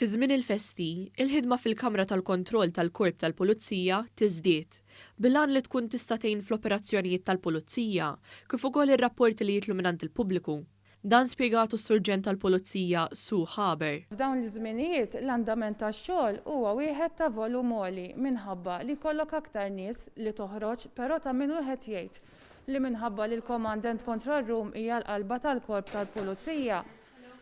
Fi żmien il-festi, il-ħidma fil-Kamra tal-Kontroll tal-Korp tal-Pulizija tiżdied bilan li tkun tista' tgħin fl-operazzjonijiet tal-Pulizija kif ukoll ir-rapporti li jitlu mingħand il-pubbliku. Dan spjegatu s-Surġent tal-Pulizija Sue Haber. F'dawn l-żminijiet l-andament tax-xogħol huwa wieħed ta' volum għoli minħabba li jkollok aktar nies li toħroġ però ta' min wieħed jgħid li minħabba li l-Commandant Control Room hija l-qalba tal-Korp tal-Pulizija.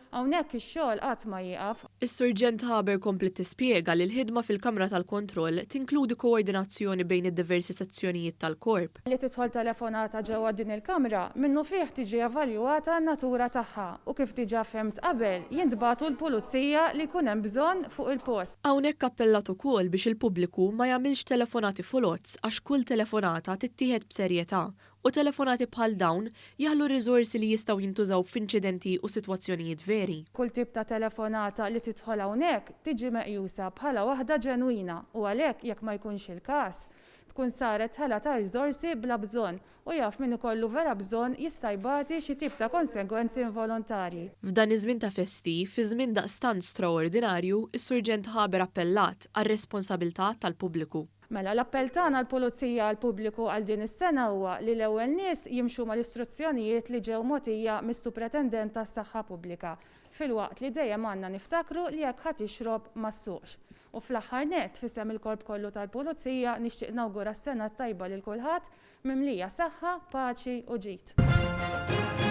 Hawnhekk ix-xogħol qatt ma jieqaf. Is-Surġent Haber komplet tispjega li l-ħidma fil-Kamra tal-Kontroll tinkludi koordinazzjoni bejn id-diversi sezzjonijiet tal-Korp. Li tidħol telefonata ġewwa din il-kamra minnu fih tiġi evalwata n-natura tagħha u kif diġà femt qabel jintbagħtu l-pulizija li jkun hemm bżonn fuq il-post. Hawnhekk appellat ukoll biex il-pubbliku ma jagħmilx telefonati folozz għax kull telefonata tittieħed b'serjetà u telefonati bħal dawn jaħlu riżorsi li jistgħu jintużaw f'inċidenti u sitwazzjonijiet veri. Kull tip ta' telefonata li tidħol hawnhekk tiġi meqjusa bħala waħda ġenwina u għalhekk jekk ma jkunx il-każ tkun saret ħela ta' riżorsi bla bżonn u jaf min ikollu vera bżonn jista' jbagħti xi tip ta' konsegwenzi involontarji. F'dan iż-żmien ta' festi, fi żmien daqstant straordinarju, is-Surġent Haber appellat għar-responsabilità tal-pubbliku. Mela l-appell tagħna l-Pulizija għall pubbliku għal din is-sena huwa li l-ewwel nies jimxu mal-istruzzjonijiet li ġew mogħtija mis-Supretendent tas-Saħħa Pubblika filwaqt li dejjem għandna niftakru li jekk ħadd jixrob ma ssuqx. U fl-aħħar nett f'isem il-Korp kollu tal-Pulizija nixtieq nawgura s-sena tajba lil kulħadd mimlija saħħa, paċi u ġid.